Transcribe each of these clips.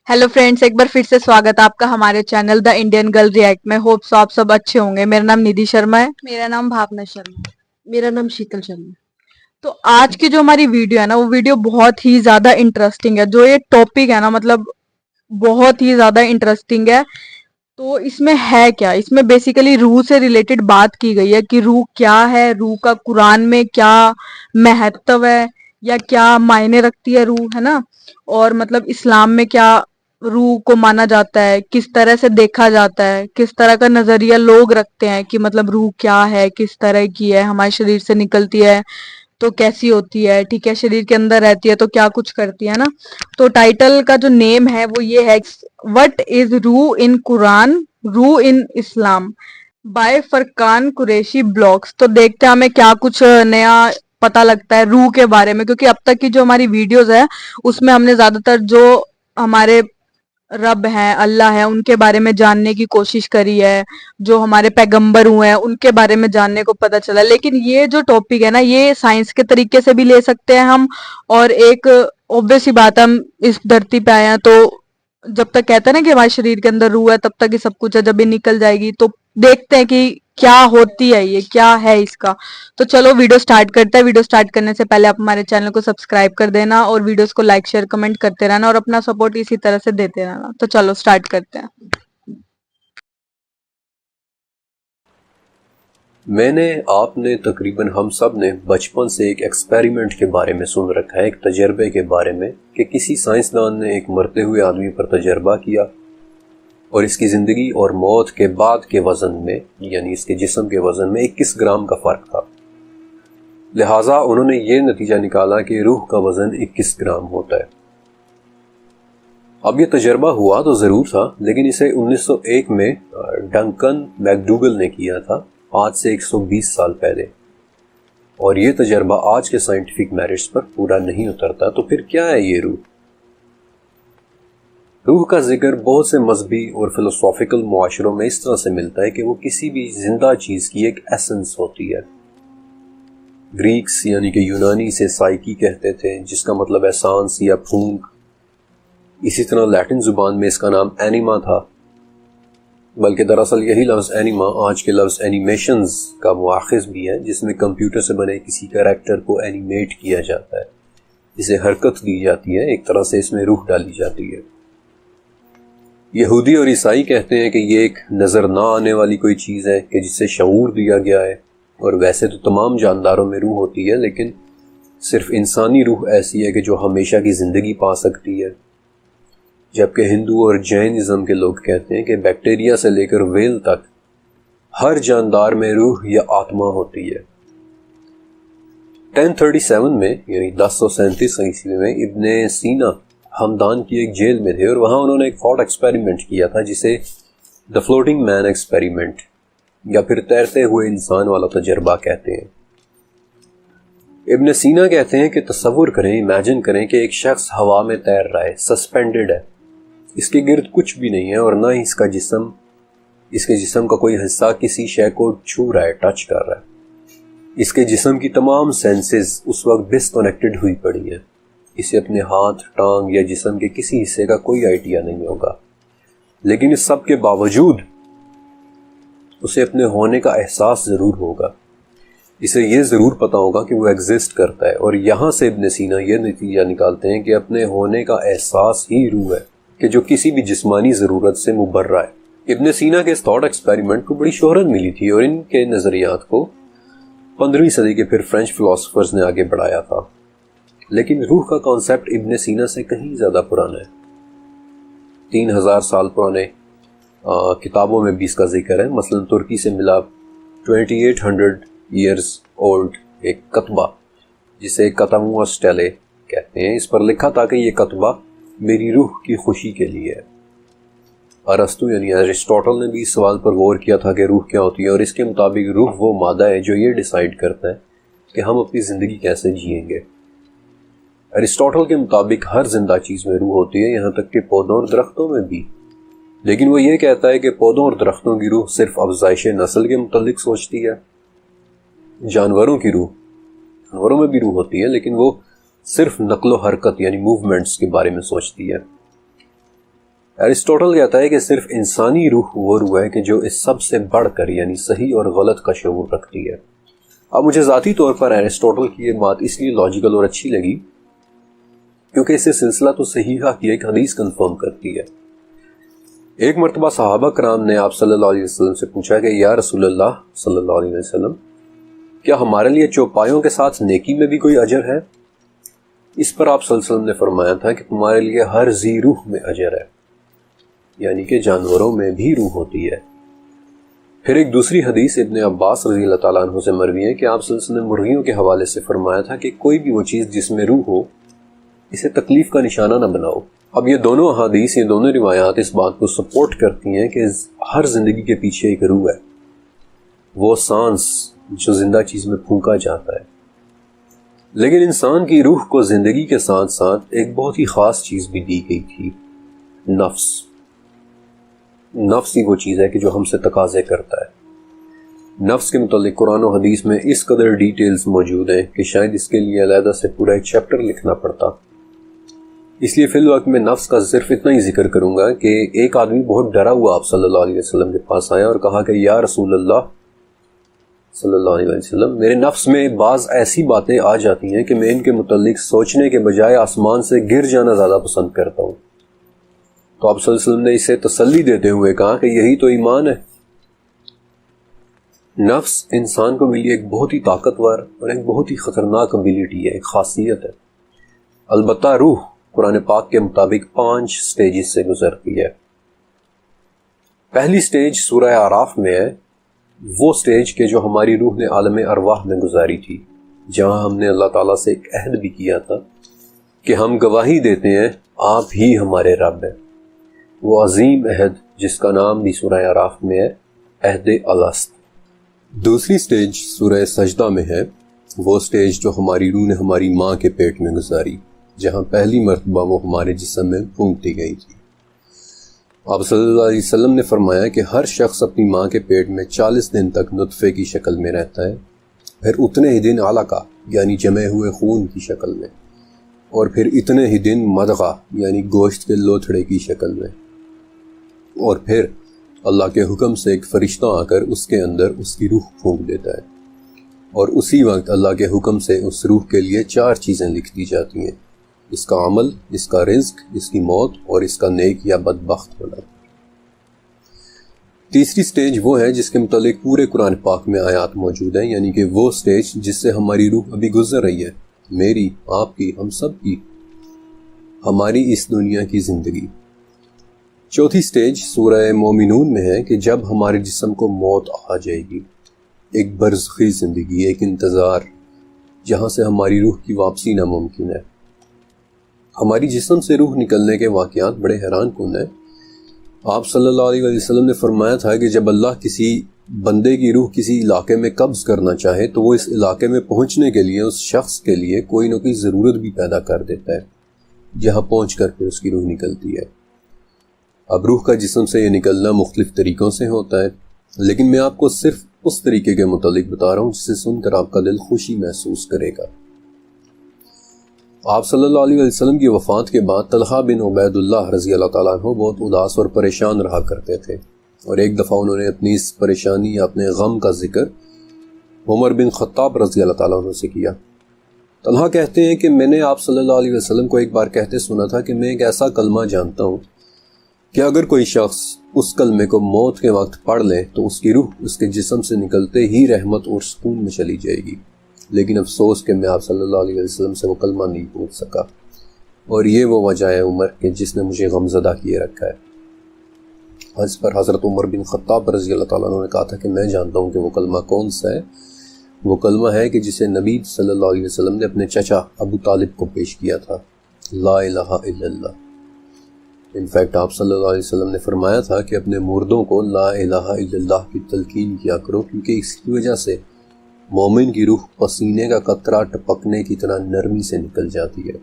Hello friends, एक बार फिर से स्वागत है आपका हमारे channel the Indian girl react में। होप सो आप सब अच्छे होंगे। मेरा नाम निधि शर्मा है। मेरा नाम भावना शर्मा। मेरा नाम शीतल शर्मा। तो आज की जो हमारी वीडियो है ना, वो वीडियो बहुत ही ज्यादा इंटरेस्टिंग है। जो ये टॉपिक है ना, मतलब बहुत ही ज्यादा इंटरेस्टिंग है। तो इसमें है क्या, इसमें बेसिकली रूह से रिलेटेड बात की गई है कि रूह क्या है, रूह का कुरान में क्या महत्व है या क्या मायने रखती है रूह, है ना। और मतलब इस्लाम में क्या रूह को माना जाता है, किस तरह से देखा जाता है, किस तरह का नजरिया लोग रखते हैं कि मतलब रूह क्या है, किस तरह की है, हमारे शरीर से निकलती है तो कैसी होती है, ठीक है, शरीर के अंदर रहती है तो क्या कुछ करती है ना। तो टाइटल का जो नेम है वो ये है, व्हाट इज रूह इन कुरान, रूह इन इस्लाम, बाय फरकान कुरैशी ब्लॉग्स। तो देखते हैं हमें क्या कुछ नया पता लगता है रूह के बारे में, क्योंकि अब तक की जो हमारी वीडियोस है उसमें हमने ज्यादातर जो हमारे रब हैं, अल्लाह है, उनके बारे में जानने की कोशिश करी है, जो हमारे पैगंबर हुए हैं उनके बारे में जानने को पता चला। लेकिन ये जो टॉपिक है ना, ये साइंस के तरीके से भी ले सकते हैं हम। और एक ऑब्वियस सी बात है, हम इस धरती पे आए हैं तो जब तक कहते हैं ना कि हमारे शरीर के अंदर रूह है तब तक ही सब कुछ है, जब ये निकल जाएगी तो देखते हैं कि क्या होती है, ये क्या है इसका। तो चलो वीडियो स्टार्ट करते हैं। वीडियो स्टार्ट करने से पहले आप हमारे चैनल को सब्सक्राइब कर देना और वीडियोस को लाइक शेयर कमेंट करते रहना और अपना सपोर्ट इसी तरह से देते रहना। तो चलो स्टार्ट करते हैं। मैंने, आपने, तकरीबन हम सब ने बचपन से एक एक्सपेरिमेंट के बारे में सुन रखा है, एक तजर्बे के बारे में कि किसी साइंसदान ने एक मरते हुए आदमी पर तजर्बा किया और इसकी ज़िंदगी और मौत के बाद के वज़न में, यानी इसके जिस्म के वज़न में 21 ग्राम का फ़र्क था। लिहाजा उन्होंने ये नतीजा निकाला कि रूह का वज़न 21 ग्राम होता है। अब ये तजर्बा हुआ तो ज़रूर था, लेकिन इसे 1901 में डंकन मैकडूगल ने किया था, आज से 120 साल पहले। और ये तजर्बा आज के साइंटिफिक मेरिट्स पर पूरा नहीं उतरता। तो फिर क्या है ये रूह? रूह का जिक्र बहुत से मजहबी और फिलोसॉफिकल मुआशरों में इस तरह से मिलता है कि वो किसी भी जिंदा चीज़ की एक एसेंस होती है। ग्रीक्स यानी कि यूनानी से साइकी कहते थे, जिसका मतलब है सांस या फूंक। इसी तरह लैटिन जुबान में इसका नाम एनिमा था, बल्कि दरअसल यही लफ्ज़ एनिमा आज के लफ्ज़ एनिमेशंस का मुआखिज़ भी है, जिसमें कंप्यूटर से बने किसी कैरेक्टर को एनिमेट किया जाता है, इसे हरकत दी जाती है, एक तरह से इसमें रूह डाली जाती है। यहूदी और ईसाई कहते हैं कि ये एक नज़र ना आने वाली कोई चीज़ है कि जिसे शऊर दिया गया है। और वैसे तो तमाम जानदारों में रूह होती है, लेकिन सिर्फ इंसानी रूह ऐसी है कि जो हमेशा की ज़िंदगी पा सकती है। जबकि हिंदू और जैनिज़्म के लोग कहते हैं कि बैक्टीरिया से लेकर व्हेल तक हर जानदार में रूह या आत्मा होती है। 1037 में यानी 1037 ईस्वी में इब्ने सीना हमदान की एक जेल में थे और वहाँ उन्होंने एक थॉट एक्सपेरिमेंट किया था, जिसे द फ्लोटिंग मैन एक्सपेरिमेंट या फिर तैरते हुए इंसान वाला तजर्बा कहते हैं। इब्ने सीना कहते हैं कि तसव्वुर करें, इमेजिन करें कि एक शख्स हवा में तैर रहा है, सस्पेंडेड है, इसके गिर्द कुछ भी नहीं है और ना ही इसके जिस्म का कोई हिस्सा किसी शय को छू रहा है, टच कर रहा है। इसके जिस्म की तमाम सेंसेस उस वक्त डिसकनेक्टेड हुई पड़ी हैं। इसे अपने हाथ, टांग या जिस्म के किसी हिस्से का कोई आइडिया नहीं होगा, लेकिन इस सब के बावजूद उसे अपने होने का एहसास ज़रूर होगा। इसे ये ज़रूर पता होगा कि वो एग्जिस्ट करता है। और यहाँ से इब्ने सीना ये नतीजा निकालते हैं कि अपने होने का एहसास ही रूह है कि जो किसी भी जिस्मानी ज़रूरत से मुबर्रा है। इब्ने सीना के इस थॉट एक्सपेरिमेंट को बड़ी शोहरत मिली थी और इनके नज़रियात को 15वीं सदी के फिर फ्रेंच फिलोसोफर्स ने आगे बढ़ाया था। लेकिन रूह का कॉन्सेप्ट इब्ने सीना से कहीं ज़्यादा पुराना है। 3000 साल पुराने किताबों में भी इसका जिक्र है। मसलन तुर्की से मिला 2800 ईयर्स ओल्ड एक कतबा, जिसे कतमुआ स्टेले कहते हैं। इस पर लिखा था कि ये कतबा मेरी रूह की खुशी के लिए है। अरस्तु यानी एरिस्टोटल ने भी इस सवाल पर गौर किया था कि रूह क्या होती है, और इसके मुताबिक रूह वो मादा है जो ये डिसाइड करता है कि हम अपनी ज़िंदगी कैसे जिएंगे। एरिस्टोटल के मुताबिक हर जिंदा चीज़ में रूह होती है, यहाँ तक कि पौधों और दरख्तों में भी। लेकिन वो ये कहता है कि पौधों और दरख्तों की रूह सिर्फ अफजाइश नस्ल के मुतल्लिक सोचती है। जानवरों की रूह, जानवरों में भी रूह होती है, लेकिन वो सिर्फ नक्लो हरकत यानी मूवमेंट्स के बारे में सोचती है। ایرسٹوٹل کہتا ہے کہ صرف انسانی روح وہ روح ہے کہ جو اس سب سے بڑھ کر یعنی صحیح اور غلط کا شعور رکھتی ہے۔ اب مجھے ذاتی طور پر ایرسٹوٹل کی یہ بات اس لیے لاجیکل اور اچھی لگی کیونکہ اسے سلسلہ تو صحیحہ کی ایک حدیث کنفرم کرتی ہے۔ ایک مرتبہ صحابہ کرام نے آپ صلی اللہ علیہ وسلم سے پوچھا کہ یا رسول اللہ صلی اللہ علیہ وسلم، کیا ہمارے لیے چوپایوں کے ساتھ نیکی میں بھی کوئی اجر ہے؟ اس پر آپ صلی اللہ علیہ وسلم نے فرمایا تھا کہ تمہارے لیے ہر ذی روح میں اجر ہے، یعنی کہ جانوروں میں بھی روح ہوتی ہے۔ پھر ایک دوسری حدیث ابن عباس رضی اللہ تعالیٰ عنہ سے مروی ہے کہ آپ صلی اللہ علیہ وسلم نے مرغیوں کے حوالے سے فرمایا تھا کہ کوئی بھی وہ چیز جس میں روح ہو اسے تکلیف کا نشانہ نہ بناؤ۔ اب یہ دونوں احادیث، یہ دونوں روایات اس بات کو سپورٹ کرتی ہیں کہ ہر زندگی کے پیچھے ایک روح ہے، وہ سانس جو زندہ چیز میں پھونکا جاتا ہے۔ لیکن انسان کی روح کو زندگی کے ساتھ ساتھ ایک بہت ہی خاص چیز بھی دی گئی تھی، نفس۔ نفس ہی وہ چیز ہے کہ جو ہم سے تقاضے کرتا ہے۔ نفس کے متعلق قرآن و حدیث میں اس قدر ڈیٹیلز موجود ہیں کہ شاید اس کے لیے علیحدہ سے پورا ایک چیپٹر لکھنا پڑتا۔ اس لیے فی الوقت میں نفس کا صرف اتنا ہی ذکر کروں گا کہ ایک آدمی بہت ڈرا ہوا آپ صلی اللہ علیہ وسلم کے پاس آیا اور کہا کہ یا رسول اللہ صلی اللہ علیہ وسلم، میرے نفس میں بعض ایسی باتیں آ جاتی ہیں کہ میں ان کے متعلق سوچنے کے بجائے آسمان سے گر جانا زیادہ پسند کرتا ہوں۔ تو آپ صلی اللہ علیہ وسلم نے اسے تسلی دیتے ہوئے کہا کہ یہی تو ایمان ہے۔ نفس انسان کو ملی ایک بہت ہی طاقتور اور ایک بہت ہی خطرناک ابیلٹی ہے، ایک خاصیت ہے۔ البتہ روح قرآن پاک کے مطابق 5 سٹیجز سے گزرتی ہے۔ پہلی سٹیج سورہ اعراف میں ہے، وہ سٹیج کہ جو ہماری روح نے عالم ارواح میں گزاری تھی، جہاں ہم نے اللہ تعالیٰ سے ایک عہد بھی کیا تھا کہ ہم گواہی دیتے ہیں آپ ہی ہمارے رب ہیں۔ وہ عظیم عہد جس کا نام بھی سورہ اعراف میں ہے، عہد الست۔ دوسری سٹیج سورہ سجدہ میں ہے، وہ سٹیج جو ہماری روح نے ہماری ماں کے پیٹ میں گزاری، جہاں پہلی مرتبہ وہ ہمارے جسم میں پھونک گئی تھی۔ آپ صلی اللہ علیہ وسلم نے فرمایا کہ ہر شخص اپنی ماں کے پیٹ میں 40 دن تک نطفے کی شکل میں رہتا ہے، پھر اتنے ہی دن علقہ یعنی جمے ہوئے خون کی شکل میں، اور پھر اتنے ہی دن مضغہ یعنی گوشت کے لوتھڑے کی شکل میں، اور پھر اللہ کے حکم سے ایک فرشتہ آ کر اس کے اندر اس کی روح پھونک دیتا ہے، اور اسی وقت اللہ کے حکم سے اس روح کے لیے 4 چیزیں لکھ دی جاتی ہیں: اس کا عمل، اس کا رزق، اس کی موت اور اس کا نیک یا بدبخت ہونا۔ تیسری سٹیج وہ ہے جس کے متعلق پورے قرآن پاک میں آیات موجود ہیں، یعنی کہ وہ سٹیج جس سے ہماری روح ابھی گزر رہی ہے، میری، آپ کی، ہم سب کی، ہماری اس دنیا کی زندگی۔ چوتھی سٹیج سورہ مومنون میں ہے کہ جب ہمارے جسم کو موت آ جائے گی، ایک برزخی زندگی، ایک انتظار جہاں سے ہماری روح کی واپسی ناممکن ہے۔ ہماری جسم سے روح نکلنے کے واقعات بڑے حیران کن ہیں۔ آپ صلی اللہ علیہ وسلم نے فرمایا تھا کہ جب اللہ کسی بندے کی روح کسی علاقے میں قبض کرنا چاہے تو وہ اس علاقے میں پہنچنے کے لیے اس شخص کے لیے کوئی نہ کوئی ضرورت بھی پیدا کر دیتا ہے، جہاں پہنچ کر پھر اس کی روح نکلتی ہے۔ اب روح کا جسم سے یہ نکلنا مختلف طریقوں سے ہوتا ہے، لیکن میں آپ کو صرف اس طریقے کے متعلق بتا رہا ہوں جسے سن کر آپ کا دل خوشی محسوس کرے گا۔ آپ صلی اللہ علیہ وسلم کی وفات کے بعد طلحہ بن عبید اللہ رضی اللہ تعالیٰ عنہ بہت اداس اور پریشان رہا کرتے تھے، اور ایک دفعہ انہوں نے اپنی اس پریشانی یا اپنے غم کا ذکر عمر بن خطاب رضی اللہ تعالیٰ عنہ سے کیا۔ طلحہ کہتے ہیں کہ میں نے آپ صلی اللہ علیہ وسلم کو ایک بار کہتے سنا تھا کہ میں ایک ایسا کلمہ جانتا ہوں کہ اگر کوئی شخص اس کلمے کو موت کے وقت پڑھ لے تو اس کی روح اس کے جسم سے نکلتے ہی رحمت اور سکون میں چلی جائے گی، لیکن افسوس کہ میں آپ صلی اللہ علیہ وسلم سے وہ کلمہ نہیں پوچھ سکا، اور یہ وہ وجہ ہے عمر کہ جس نے مجھے غمزدہ کیے رکھا ہے۔ اس پر حضرت عمر بن خطاب رضی اللہ تعالیٰ عنہ نے کہا تھا کہ میں جانتا ہوں کہ وہ کلمہ کون سا ہے۔ وہ کلمہ ہے کہ جسے نبی صلی اللہ علیہ وسلم نے اپنے چچا ابو طالب کو پیش کیا تھا، لا الہ الا اللہ۔ انفیکٹ آپ صلی اللہ علیہ وسلم نے فرمایا تھا کہ اپنے مردوں کو لا الہ الا اللہ کی تلقین کیا کرو، کیونکہ اس کی وجہ سے مومن کی روح پسینے کا قطرہ ٹپکنے کی طرح نرمی سے نکل جاتی ہے۔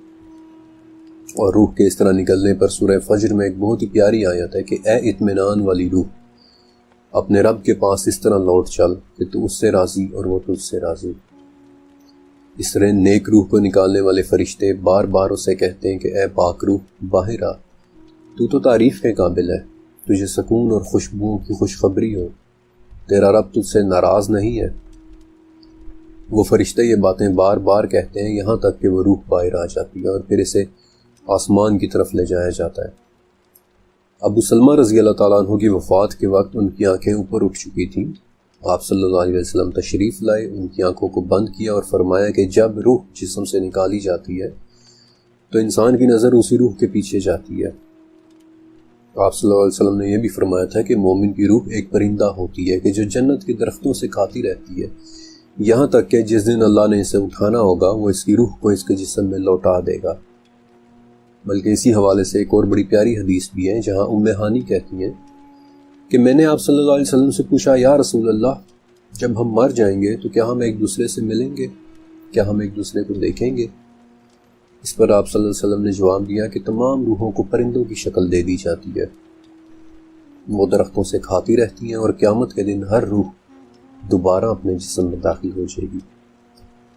اور روح کے اس طرح نکلنے پر سورہ فجر میں ایک بہت ہی پیاری آیت ہے کہ اے اطمینان والی روح، اپنے رب کے پاس اس طرح لوٹ چل کہ تو اس سے راضی اور وہ تجھ سے راضی۔ اس طرح نیک روح کو نکالنے والے فرشتے بار بار اسے کہتے ہیں کہ اے پاک روح باہر آ، تو تعریف کے قابل ہے، تجھے سکون اور خوشبوؤں کی خوشخبری ہو، تیرا رب تجھ سے ناراض نہیں ہے۔ وہ فرشتے یہ باتیں بار بار کہتے ہیں یہاں تک کہ وہ روح باہر آ جاتی ہے اور پھر اسے آسمان کی طرف لے جایا جاتا ہے۔ ابو سلمہ رضی اللہ تعالیٰ عنہ کی وفات کے وقت ان کی آنکھیں اوپر اٹھ چکی تھیں۔ آپ صلی اللہ علیہ وسلم تشریف لائے، ان کی آنکھوں کو بند کیا اور فرمایا کہ جب روح جسم سے نکالی جاتی ہے تو انسان کی نظر اسی روح کے پیچھے جاتی ہے۔ آپ صلی اللہ علیہ وسلم نے یہ بھی فرمایا تھا کہ مومن کی روح ایک پرندہ ہوتی ہے کہ جو جنت کے درختوں سے کھاتی رہتی ہے، یہاں تک کہ جس دن اللہ نے اسے اٹھانا ہوگا وہ اس کی روح کو اس کے جسم میں لوٹا دے گا۔ بلکہ اسی حوالے سے ایک اور بڑی پیاری حدیث بھی ہے جہاں ام ہانی کہتی ہیں کہ میں نے آپ صلی اللہ علیہ وسلم سے پوچھا، یا رسول اللہ، جب ہم مر جائیں گے تو کیا ہم ایک دوسرے سے ملیں گے؟ کیا ہم ایک دوسرے کو دیکھیں گے؟ اس پر آپ صلی اللہ علیہ وسلم نے جواب دیا کہ تمام روحوں کو پرندوں کی شکل دے دی جاتی ہے، وہ درختوں سے کھاتی رہتی ہیں اور قیامت کے دن ہر روح دوبارہ اپنے جسم میں داخل ہو جائے گی۔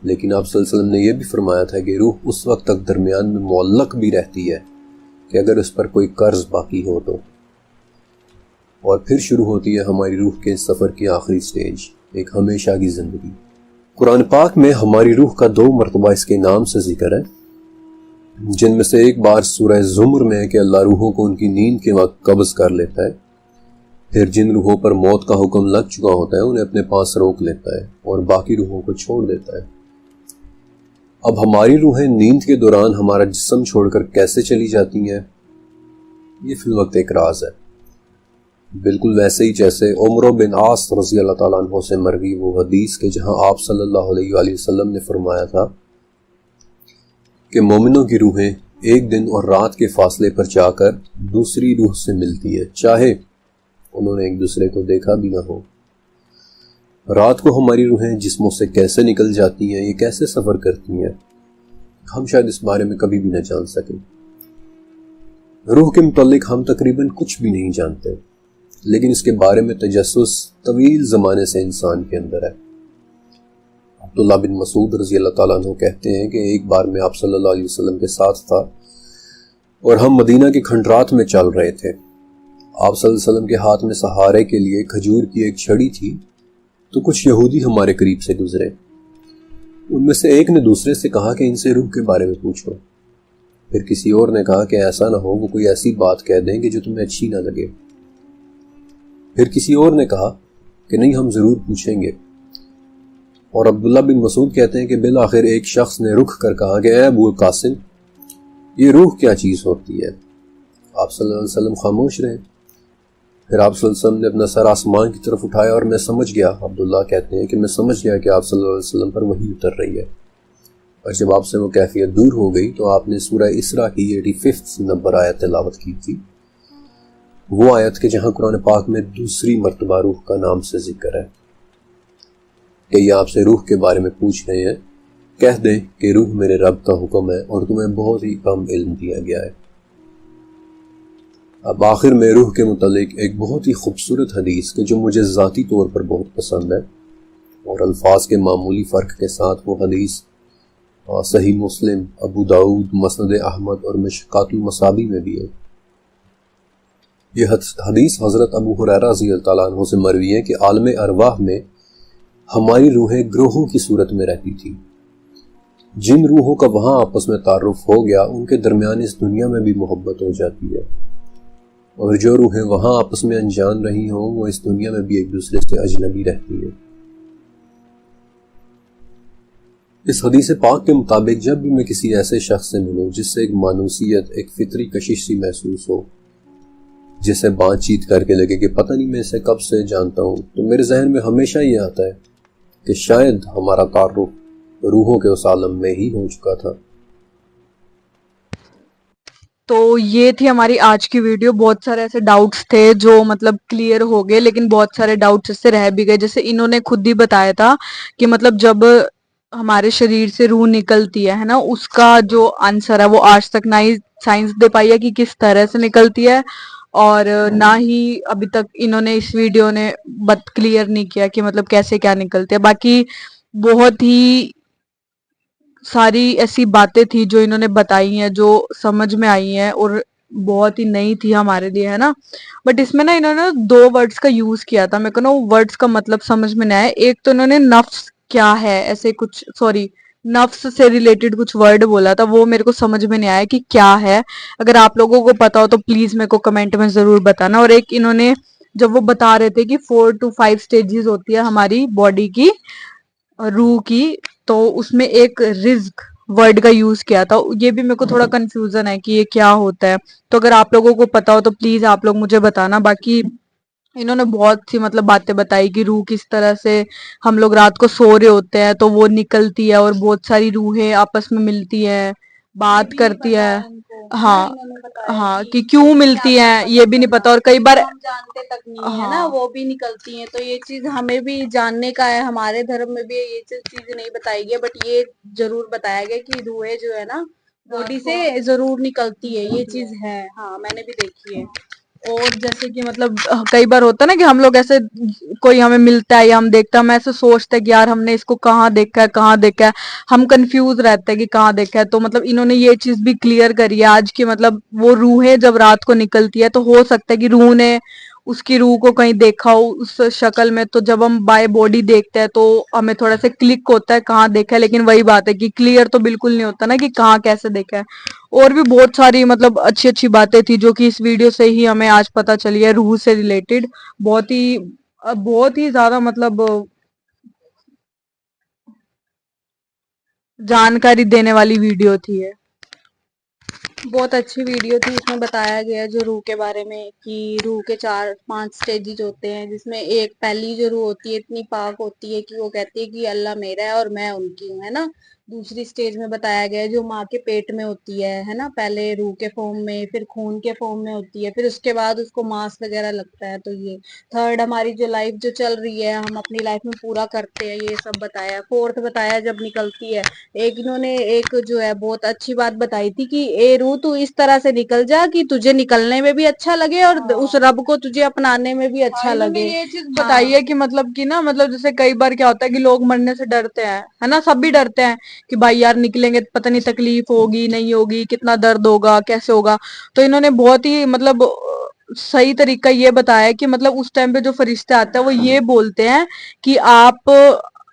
لیکن آپ صلی اللہ علیہ وسلم نے یہ بھی فرمایا تھا کہ روح اس وقت تک درمیان میں معلق بھی رہتی ہے کہ اگر اس پر کوئی قرض باقی ہو تو، اور پھر شروع ہوتی ہے ہماری روح کے سفر کی آخری سٹیج، ایک ہمیشہ کی زندگی۔ قرآن پاک میں ہماری روح کا 2 مرتبہ اس کے نام سے ذکر ہے، جن میں سے ایک بار سورہ زمر میں ہے کہ اللہ روحوں کو ان کی نیند کے وقت قبض کر لیتا ہے، پھر جن روحوں پر موت کا حکم لگ چکا ہوتا ہے انہیں اپنے پاس روک لیتا ہے اور باقی روحوں کو چھوڑ دیتا ہے۔ اب ہماری روحیں نیند کے دوران ہمارا جسم چھوڑ کر کیسے چلی جاتی ہیں، یہ فی الوقت ایک راز ہے، بالکل ویسے ہی جیسے عمرو بن عاص رضی اللہ تعالیٰ عنہ سے مروی وہ حدیث کے جہاں آپ صلی اللہ علیہ وآلہ وسلم نے فرمایا تھا کہ مومنوں کی روحیں ایک دن اور رات کے فاصلے پر جا کر دوسری روح سے ملتی ہے، چاہے انہوں نے ایک دوسرے کو دیکھا بھی نہ ہو۔ رات کو ہماری روحیں جسموں سے کیسے نکل جاتی ہیں، یہ کیسے سفر کرتی ہیں، ہم شاید اس بارے میں کبھی بھی نہ جان سکیں۔ روح کے متعلق ہم تقریباً کچھ بھی نہیں جانتے، لیکن اس کے بارے میں تجسس طویل زمانے سے انسان کے اندر ہے۔ عبداللہ بن مسعود رضی اللہ تعالیٰ عنہ کہتے ہیں کہ ایک بار میں آپ صلی اللہ علیہ وسلم کے ساتھ تھا اور ہم مدینہ کے کھنڈرات میں چل رہے تھے۔ آپ صلی اللہ علیہ وسلم کے ہاتھ میں سہارے کے لیے کھجور کی ایک چھڑی تھی، تو کچھ یہودی ہمارے قریب سے گزرے، ان میں سے ایک نے دوسرے سے کہا کہ ان سے روح کے بارے میں پوچھو، پھر کسی اور نے کہا کہ ایسا نہ ہو وہ کوئی ایسی بات کہہ دیں کہ جو تمہیں اچھی نہ لگے، پھر کسی اور نے کہا کہ نہیں ہم ضرور پوچھیں گے، اور عبداللہ بن مسعود کہتے ہیں کہ بالآخر ایک شخص نے رک کر کہا کہ اے ابو القاسم، یہ روح کیا چیز ہوتی ہے؟ آپ صلی اللہ علیہ وسلم خاموش رہے، پھر آپ صلی اللہ علیہ وسلم نے اپنا سر آسمان کی طرف اٹھایا اور میں سمجھ گیا، عبداللہ کہتے ہیں کہ میں سمجھ گیا کہ آپ صلی اللہ علیہ وسلم پر وحی اتر رہی ہے، اور جب آپ سے وہ کیفیت دور ہو گئی تو آپ نے سورہ اسراء کی 85 نمبر آیت تلاوت کی تھی، وہ آیت کے جہاں قرآن پاک میں دوسری مرتبہ روح کا نام سے ذکر ہے کہ یہ آپ سے روح کے بارے میں پوچھ رہے ہیں، کہہ دیں کہ روح میرے رب کا حکم ہے اور تمہیں بہت ہی کم علم دیا گیا ہے۔ اب آخر میں روح کے متعلق ایک بہت ہی خوبصورت حدیث کہ جو مجھے ذاتی طور پر بہت پسند ہے اور الفاظ کے معمولی فرق کے ساتھ وہ حدیث صحیح مسلم، ابو داؤد، مسند احمد اور مشکات المصابیح میں بھی ہے۔ یہ حدیث حضرت ابو ہریرہ رضی اللہ تعالیٰ عنہ سے مروی ہے کہ عالم ارواح میں ہماری روحیں گروہوں کی صورت میں رہتی تھی، جن روحوں کا وہاں آپس میں تعارف ہو گیا ان کے درمیان اس دنیا میں بھی محبت ہو جاتی ہے، اور جو روحیں وہاں آپس میں انجان رہی ہوں وہ اس دنیا میں بھی ایک دوسرے سے اجنبی رہتی ہیں۔ اس حدیث پاک کے مطابق جب بھی میں کسی ایسے شخص سے ملوں جس سے ایک مانوسیت، ایک فطری کشش سی محسوس ہو، جسے بات چیت کر کے لگے کہ پتہ نہیں میں اسے کب سے جانتا ہوں، تو میرے ذہن میں ہمیشہ یہ آتا ہے کہ شاید ہمارا تعارف روحوں کے اس عالم میں ہی ہو چکا تھا۔ تو یہ تھی ہماری آج کی ویڈیو۔ بہت سارے ایسے ڈاؤٹس تھے جو مطلب کلیئر ہو گئے، لیکن بہت سارے ڈاؤٹس اس سے رہ بھی گئے، جیسے انہوں نے خود ہی بتایا تھا کہ مطلب جب ہمارے شریر سے روح نکلتی ہے نا، اس کا جو آنسر ہے وہ آج تک نہ ہی سائنس دے پائی ہے کہ کس طرح سے نکلتی ہے، اور نہ ہی ابھی تک انہوں نے اس ویڈیو نے کلیئر نہیں کیا کہ مطلب کیسے کیا نکلتے ہیں۔ باقی بہت ہی ساری ایسی باتیں تھی جو انہوں نے بتائی ہیں، جو سمجھ میں آئی ہیں، اور बहुत ही नई थी हमारे लिए, है ना। बट इसमें ना इन्होंने 2 वर्ड्स का यूज किया था, मेरे को ना वो वर्ड्स का मतलब समझ में नहीं आया। एक तो इन्होंने नफ्स क्या है ऐसे कुछ, सॉरी, नफ्स से रिलेटेड कुछ वर्ड बोला था, वो मेरे को समझ में नहीं आया कि क्या है। अगर आप लोगों को पता हो तो प्लीज मेरे को कमेंट में जरूर बताना। और एक इन्होंने जब वो बता रहे थे कि 4 to 5 स्टेजेस होती है हमारी बॉडी की, रूह की, तो उसमें एक रिज्क वर्ड का यूज किया था। ये भी मेरे को थोड़ा कंफ्यूजन है कि ये क्या होता है। तो अगर आप लोगों को पता हो तो प्लीज आप लोग मुझे बताना। बाकी इन्होंने बहुत सी मतलब बातें बताई कि रूह किस तरह से, हम लोग रात को सो रहे होते हैं तो वो निकलती है और बहुत सारी रूहें आपस में मिलती है, बात करती है। हाँ, हाँ, कि क्यों मिलती है ये भी नहीं पता, और कई बार हम जानते तक नहीं है ना, हाँ, वो भी निकलती हैं। तो ये चीज हमें भी जानने का है, हमारे धर्म में भी ये चीज नहीं बताई गई, बट ये जरूर बताया गया कि रूहें जो है ना बॉडी से जरूर निकलती है, ये चीज है। हाँ, मैंने भी देखी है। और जैसे कि मतलब कई बार होता है ना कि हम लोग ऐसे, कोई हमें मिलता है या हम देखते हैं, हम ऐसे सोचते हैं कि यार हमने इसको कहाँ देखा है, कहाँ देखा है, हम कंफ्यूज रहते हैं कि कहाँ देखा है। तो मतलब इन्होंने ये चीज भी क्लियर करी है आज की, मतलब वो रूहें जब रात को निकलती है तो हो सकता है कि रूह ने उसकी रूह को कहीं देखा हो उस शक्ल में, तो जब हम बाय बॉडी देखते हैं तो हमें थोड़ा सा क्लिक होता है कहाँ देखा है। लेकिन वही बात है कि क्लियर तो बिल्कुल नहीं होता ना कि कहाँ कैसे देखा है। और भी बहुत सारी मतलब अच्छी अच्छी बातें थी जो कि इस वीडियो से ही हमें आज पता चली है, रूह से रिलेटेड। बहुत ही ज्यादा मतलब जानकारी देने वाली वीडियो थी ये। बहुत अच्छी वीडियो थी। इसमें बताया गया जो रूह के बारे में कि रूह के 4-5 स्टेजेस होते हैं, जिसमें एक पहली जो रूह होती है इतनी पाक होती है कि वो कहती है कि अल्लाह मेरा है और मैं उनकी हूँ, है ना। दूसरी स्टेज में बताया गया है जो माँ के पेट में होती है ना, पहले रूह के फॉर्म में, फिर खून के फॉर्म में होती है, फिर उसके बाद उसको मांस वगैरह लगता है। तो ये थर्ड हमारी जो लाइफ जो चल रही है, हम अपनी लाइफ में पूरा करते हैं, ये सब बताया। फोर्थ बताया जब निकलती है। एक इन्होंने एक जो है बहुत अच्छी बात बताई थी कि ए रू तू इस तरह से निकल जा कि तुझे निकलने में भी अच्छा लगे और उस रब को तुझे अपनाने में भी अच्छा इन्होंने लगे। ये चीज बताई है कि मतलब कि ना, मतलब जैसे कई बार क्या होता है कि लोग मरने से डरते हैं, है ना, सब भी डरते हैं कि भाई यार निकलेंगे तो पता नहीं तकलीफ होगी नहीं होगी, कितना दर्द होगा, कैसे होगा। तो इन्होंने बहुत ही मतलब सही तरीका ये बताया कि मतलब उस टाइम पे जो फरिश्ते आते हैं वो ये बोलते हैं कि आप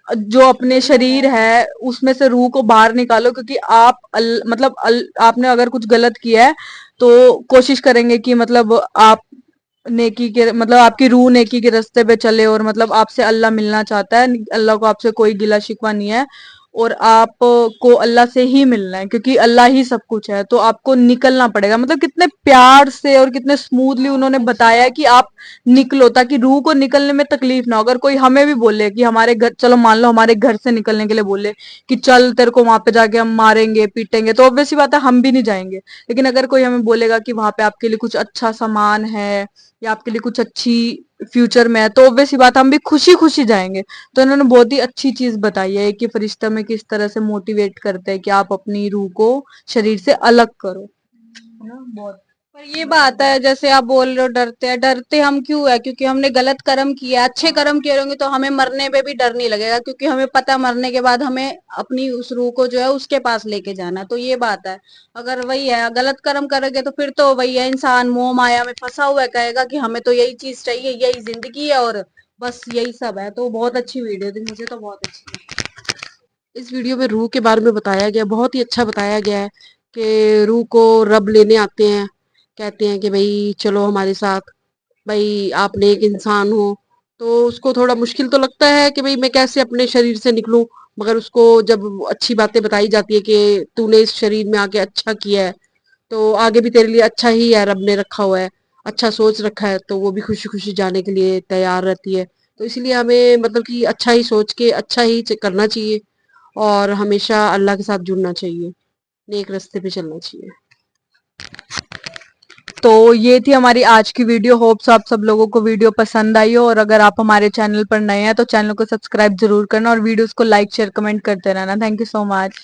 जो अपने शरीर है उसमें से रूह को बाहर निकालो, क्योंकि आप आपने अगर कुछ गलत किया है तो कोशिश करेंगे कि मतलब आप नेकी के मतलब आपकी रूह नेकी के रास्ते पे चले, और मतलब आपसे अल्लाह मिलना चाहता है, अल्लाह को आपसे कोई गिला शिकवा नहीं है, और आप को अल्लाह से ही मिलना है क्योंकि अल्लाह ही सब कुछ है। तो आपको निकलना पड़ेगा। मतलब कितने प्यार से और कितने स्मूथली उन्होंने बताया कि आप निकलो ताकि रूह को निकलने में तकलीफ ना हो। अगर कोई हमें भी बोले कि हमारे घर, चलो मान लो हमारे घर से निकलने के लिए बोले कि चल तेरे को वहां पे जाके हम मारेंगे पीटेंगे, तो ऑब्वियस सी बात है हम भी नहीं जाएंगे। लेकिन अगर कोई हमें बोलेगा कि वहां पे आपके लिए कुछ अच्छा सामान है या आपके लिए कुछ अच्छी फ्यूचर में है, तो ऑब्वियस सी बात है हम भी खुशी खुशी जाएंगे। तो इन्होंने बहुत ही अच्छी चीज बताई है कि फरिश्ता में किस तरह से मोटिवेट करते हैं कि आप अपनी रूह को शरीर से अलग करो, है ना। बहुत पर ये बात है, जैसे आप बोल रहे हो डरते हैं, डरते हम क्यों है? क्योंकि हमने गलत कर्म किया। अच्छे कर्म किए होंगे तो हमें मरने पे भी डर नहीं लगेगा, क्योंकि हमें पता मरने के बाद हमें अपनी उस रूह को जो है उसके पास लेके जाना है। तो ये बात है। अगर वही है गलत कर्म करोगे तो फिर तो वही है, इंसान मोह माया में फंसा हुआ है, कहेगा कि हमें तो यही चीज चाहिए, यही जिंदगी है और बस यही सब है। तो बहुत अच्छी वीडियो थी, मुझे तो बहुत अच्छी लगी। इस वीडियो में रूह के बारे में बताया गया, बहुत ही अच्छा बताया गया है कि रूह को रब लेने आते हैं, कहते हैं कि भाई चलो हमारे साथ, भाई आप नेक इंसान हो। तो उसको थोड़ा मुश्किल तो लगता है कि भाई मैं कैसे अपने शरीर से निकलूं, मगर उसको जब अच्छी बातें बताई जाती है कि तूने इस शरीर में आके अच्छा किया है तो आगे भी तेरे लिए अच्छा ही है, रब ने रखा हुआ है, अच्छा सोच रखा है, तो वो भी खुशी खुशी जाने के लिए तैयार रहती है। तो इसलिए हमें मतलब कि अच्छा ही सोच के अच्छा ही करना चाहिए और हमेशा अल्लाह के साथ जुड़ना चाहिए, नेक रास्ते पे चलना चाहिए। तो ये थी हमारी आज की वीडियो। होप्स आप सब लोगों को वीडियो पसंद आई हो, और अगर आप हमारे चैनल पर नए हैं तो चैनल को सब्सक्राइब जरूर करना और वीडियोस को लाइक शेयर कमेंट करते रहना। Thank you so much.